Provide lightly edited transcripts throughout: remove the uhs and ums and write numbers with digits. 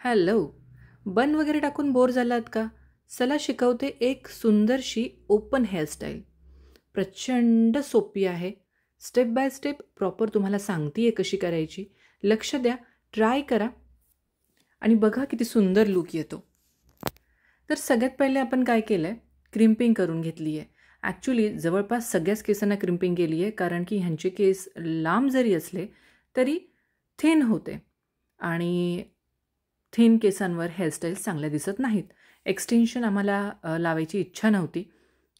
Hello. बन वगैरे टाकून bore झालात का? चला शिकवते एक सुंदरशी ओपन हेअरस्टाईल. प्रचंड सोपी आहे. स्टेप बाय स्टेप प्रॉपर तुम्हाला सांगते आहे कशी करायची. लक्ष द्या, ट्राय करा आणि बघा किती सुंदर लूक येतो. तर सगळ्यात पहिले आपण काय केलं आहे, क्रिम्पिंग करून घेतली आहे. ॲक्च्युली जवळपास सगळ्याच केसांना क्रिम्पिंग केली आहे, कारण की ह्यांचे केस लांब जरी असले तरी थिन होते आणि थिन केसांवर हेअरस्टाईल्स चांगल्या दिसत नाहीत. एक्सटेन्शन आम्हाला लावायची इच्छा नव्हती,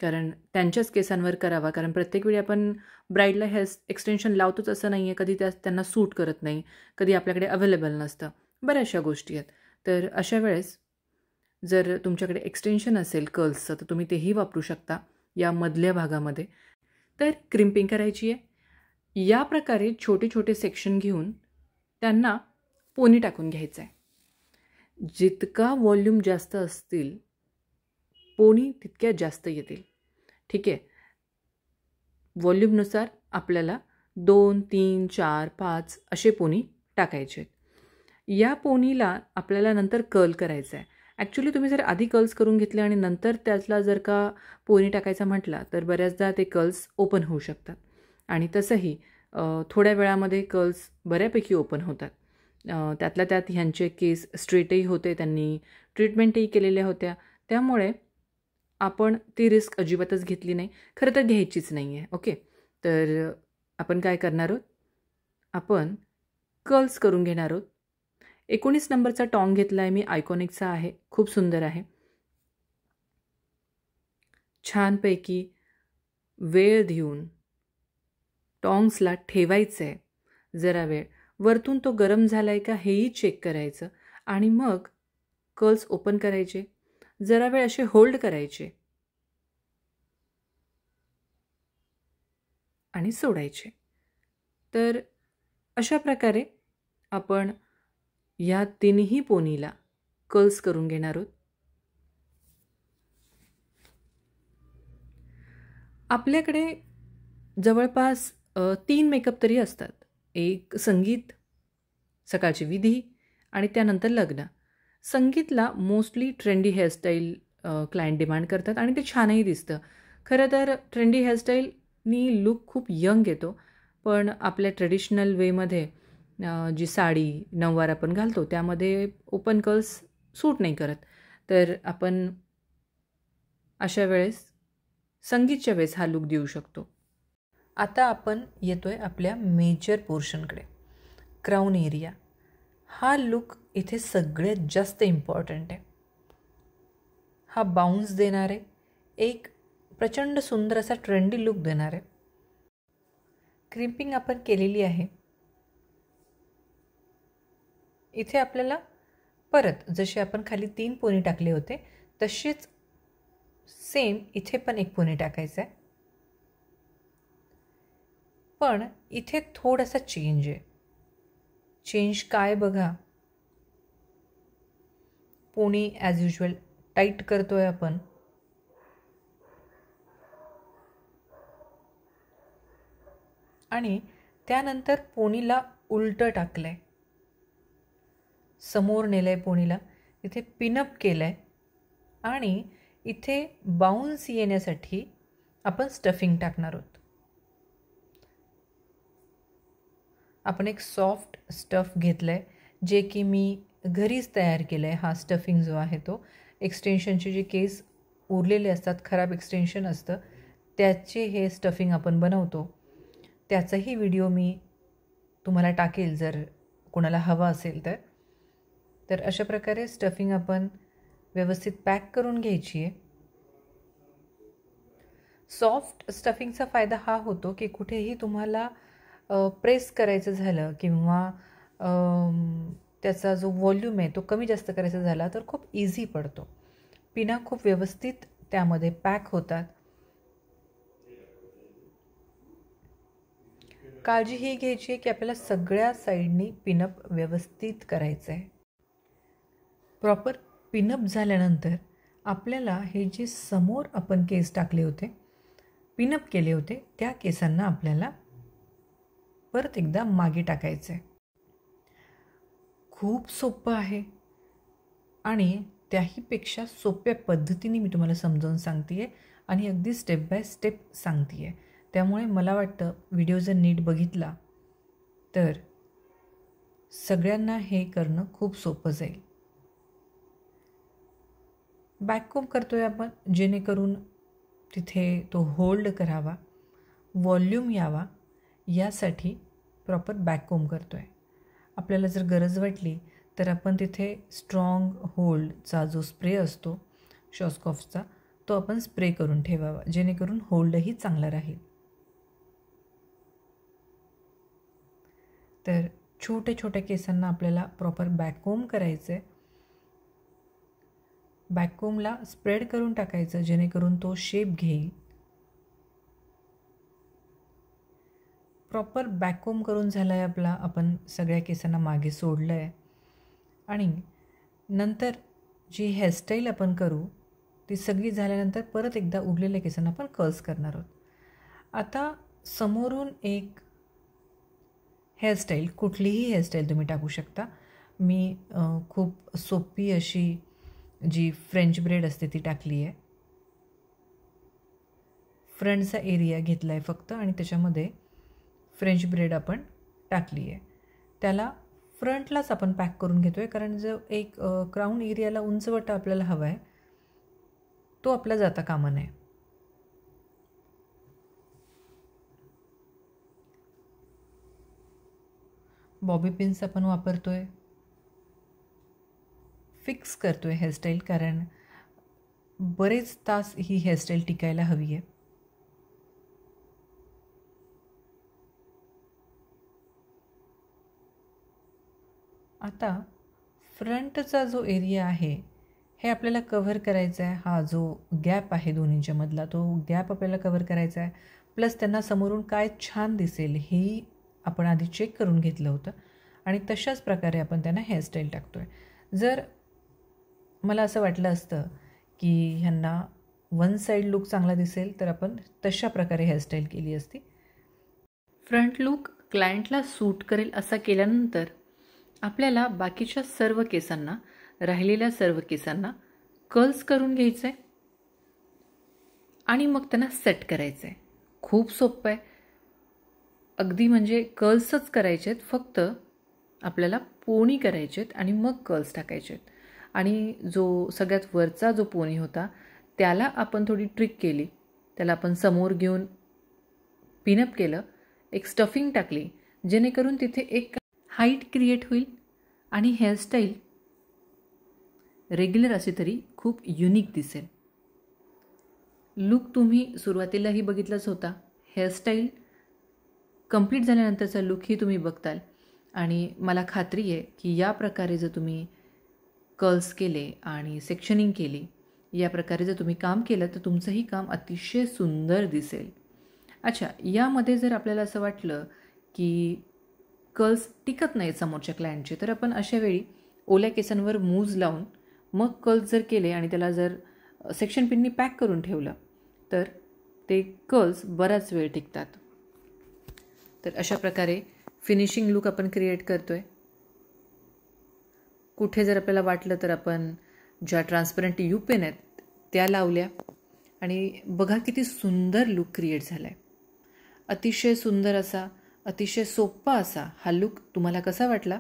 कारण त्यांच्याच केसांवर करावा. कारण प्रत्येक वेळी आपण ब्राईडला एक्सटेन्शन लावतोच असं नाही आहे. कधी त्यांना सूट करत नाही, कधी आपल्याकडे अवेलेबल नसतं, बऱ्याचशा गोष्टी आहेत. तर अशा वेळेस जर तुमच्याकडे एक्सटेन्शन असेल कर्ल्सचं तर तुम्ही तेही वापरू शकता या मधल्या भागामध्ये. तर क्रिम्पिंग करायची आहे. या प्रकारे छोटे छोटे सेक्शन घेऊन त्यांना पोनी टाकून घ्यायचं आहे. जितका व्हॉल्यूम जास्त असतील पोनी तितक्या जास्त येतील. ठीक आहे. व्हॉल्यूमनुसार आपल्याला 2, 3, 4, 5 असे पोनी टाकायचे आहेत. या पोनीला आपल्याला नंतर कर्ल करायचं आहे. ॲक्च्युली तुम्ही जर आधी कर्ल्स करून घेतले आणि नंतर त्यातला जर का पोनी टाकायचा म्हटला तर बऱ्याचदा ते कर्ल्स ओपन होऊ शकतात. आणि तसंही थोड्या वेळामध्ये कर्ल्स बऱ्यापैकी ओपन होतात. त्यातल्या त्यात ह्यांचे केस स्ट्रेटही होते, त्यांनी ट्रीटमेंटही केलेल्या होत्या. त्यामुळे आपण ती रिस्क अजिबातच घेतली नाही. खरं तर घ्यायचीच नाही आहे. ओके. तर आपण काय करणार आहोत, आपण कर्ल्स करून घेणार आहोत. 19 नंबरचा टॉंग घेतला आहे मी, आयकॉनिकचा आहे, खूप सुंदर आहे. छानपैकी वेळ देऊन टॉंग्सला ठेवायचं आहे जरा वेळ. वरतून तो गरम झाला आहे का हेही चेक करायचं आणि मग कर्ल्स ओपन करायचे. जरा वेळ असे होल्ड करायचे आणि सोडायचे. तर अशा प्रकारे आपण या तिन्ही पोनीला कर्ल्स करून घेणार आहोत. आपल्याकडे जवळपास 3 मेकअप तरी असतात. एक संगीत, सकाळची विधी आणि त्यानंतर लग्न. संगीतला mostly trendy hairstyle client demand करतात आणि ते छानही दिसतं. खरं तर ट्रेंडी हेअरस्टाईलनी लूक खूप यंग येतो, पण आपल्या ट्रेडिशनल वेमध्ये जी साडी नऊवार आपण घालतो त्यामध्ये ओपन कर्ल्स सूट नाही करत. तर आपण अशा वेळेस संगीतच्या वेळेस हा लूक देऊ शकतो. आता आपण येतो आहे आपल्या मेजर पोर्शनकडे, क्राऊन एरिया. हा लूक इथे सगळ्यात जास्त इम्पॉर्टंट आहे. हा बाउन्स देणार आहे, एक प्रचंड सुंदर असा ट्रेंडी लूक देणार आहे. क्रिम्पिंग आपण केलेली आहे. इथे आपल्याला परत जसे आपण खाली 3 पोनी टाकले होते तसेच सेम इथे पण एक पोनी टाकायचं आहे. पण इथे थोडासा चेंज आहे. चेंज काय बघा, पोनी ॲज युजल टाईट करतो आहे आपण आणि त्यानंतर पोनीला उलटं टाकलं आहे, समोर नेलं आहे पोनीला, इथे पिनअप केलं आहे आणि इथे बाउन्स येण्यासाठी आपण स्टफिंग टाकणार आहोत. आपण एक सॉफ्ट स्टफ घेतलं आहे जे की मी घरीच तयार केलं आहे. हा स्टफिंग जो आहे तो एक्सटेन्शनचे जे केस उरलेले असतात, खराब एक्सटेन्शन असतं, त्याचे हे स्टफिंग आपण बनवतो. त्याचाही व्हिडिओ मी तुम्हाला टाकेल जर कोणाला हवा असेल तर. तर अशा प्रकारे स्टफिंग आपण व्यवस्थित पॅक करून घ्यायची आहे. सॉफ्ट स्टफिंगचा फायदा हा होतो की कुठेही तुम्हाला प्रेस करायचं झालं किंवा त्याचा जो व्हॉल्यूम आहे तो कमी जास्त करायचा झाला तर खूप इझी पडतो. पिना खूप व्यवस्थित त्यामध्ये पॅक होतात. काळजी ही घ्यायची आहे की आपल्याला सगळ्या साईडनी पिनअप व्यवस्थित करायचं आहे. प्रॉपर पिनअप झाल्यानंतर आपल्याला हे जे समोर आपण केस टाकले होते, पिनअप केले होते, त्या केसांना आपल्याला परत एकदा मागे टाकायचं आहे. खूप सोपं आहे. आणि त्याहीपेक्षा सोप्या पद्धतीने मी तुम्हाला समजावून सांगते आहे आणि अगदी स्टेप बाय स्टेप सांगते आहे. त्यामुळे मला वाटतं व्हिडिओ जर नीट बघितला तर सगळ्यांना हे करणं खूप सोपं जाईल. बॅककोम करतो आहे आपण जेणेकरून तिथे तो होल्ड करावा, व्हॉल्यूम यावा, यासाठी प्रॉपर बॅककोम करतो आहे. आपल्याला जर गरज वाटली तर आपण तिथे स्ट्रॉंग होल्डचा जो स्प्रे असतो शॉसकॉफचा तो आपण स्प्रे करून ठेवावा जेणेकरून होल्डही चांगला राहील. तर छोट्या छोट्या केसांना आपल्याला प्रॉपर बॅककोम करायचं आहे. बॅककोमला स्प्रेड करून टाकायचं जेणेकरून तो शेप घेईल. प्रॉपर बॅककोम करून झाला आहे आपला. आपण सगळ्या केसांना मागे सोडलं आहे आणि नंतर जी हेअरस्टाईल आपण करू ती सगळी झाल्यानंतर परत एकदा उरलेल्या केसांना आपण कर्ल्स करणार आहोत. आता समोरून एक हेअरस्टाईल, कुठलीही हेअरस्टाईल तुम्ही टाकू शकता. मी खूप सोपी अशी जी फ्रेंच ब्रेड असते ती टाकली आहे. फ्रंटचा एरिया घेतला आहे फक्त आणि त्याच्यामध्ये फ्रेंच ब्रेड आपण टाकली आहे. त्याला फ्रंटलाच आपण पॅक करून घेतो आहे कारण जो एक क्राऊन एरियाला उंचवटा आपल्याला हवा आहे तो आपला जाता कामा नये. बॉबी पिन्स आपण वापरतो आहे. फिक्स करतो आहे हेअरस्टाईल कारण बरेच तास ही हेअरस्टाईल टिकायला हवी आहे. आता फ्रंटचा जो एरिया आहे हे आपल्याला कव्हर करायचा आहे. हा जो गॅप आहे दोन्हींच्या मधला तो गॅप आपल्याला कव्हर करायचा आहे. प्लस त्यांना समोरून काय छान दिसेल हेही आपण आधी चेक करून घेतलं होतं आणि तशाच प्रकारे आपण त्यांना हेअरस्टाईल टाकतो आहे. जर मला असं वाटलं असतं की ह्यांना वन साईड लुक चांगला दिसेल तर आपण तशा प्रकारे हेअरस्टाईल केली असती. फ्रंट लुक क्लायंटला सूट करेल असा केल्यानंतर आपल्याला बाकीच्या सर्व केसांना, राहिलेल्या सर्व केसांना कर्ल्स करून घ्यायचं आहे आणि मग त्यांना सेट करायचं आहे. खूप सोपं आहे. अगदी म्हणजे कर्ल्सच करायचे आहेत, फक्त आपल्याला पोनी करायचे आहेत आणि मग कर्ल्स टाकायचे आहेत. आणि जो सगळ्यात वरचा जो पोनी होता त्याला आपण थोडी ट्रिक केली. त्याला आपण समोर घेऊन पिनअप केलं, एक स्टफिंग टाकली जेणेकरून तिथे एक हाईट क्रिएट होईल आणि हेअरस्टाईल रेग्युलर असे तरी खूप युनिक दिसेल. लुक तुम्ही सुरुवातीलाही बघितलाच होता. हेअरस्टाईल कंप्लीट झाल्यानंतरचा लुकही तुम्ही बघताल आणि मला खात्री आहे की या प्रकारे जर तुम्ही कर्ल्स केले आणि सेक्शनिंग केली, या प्रकारे जर तुम्ही काम केलं तर तुमचंही काम अतिशय सुंदर दिसेल. अच्छा, यामध्ये जर आपल्याला असं वाटलं की कर्ल्स टिकत नाहीत समोरच्या क्लायंटचे तर आपण अशा वेळी ओल्या केसांवर मूज लावून मग कर्ल्स जर केले आणि त्याला जर सेक्शन पिननी पॅक करून ठेवलं तर ते कर्ल्स बराच वेळ टिकतात. तर अशा प्रकारे फिनिशिंग लुक आपण क्रिएट करतो आहे. कुठे जर आपल्याला वाटलं तर आपण ज्या ट्रान्सपरंट यू पेन आहेत त्या लावल्या आणि बघा किती सुंदर लुक क्रिएट झाला आहे. अतिशय सुंदर असा, अतिशय सोपा असा हा लुक तुम्हाला कसा वाटला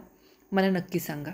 मला नक्की सांगा.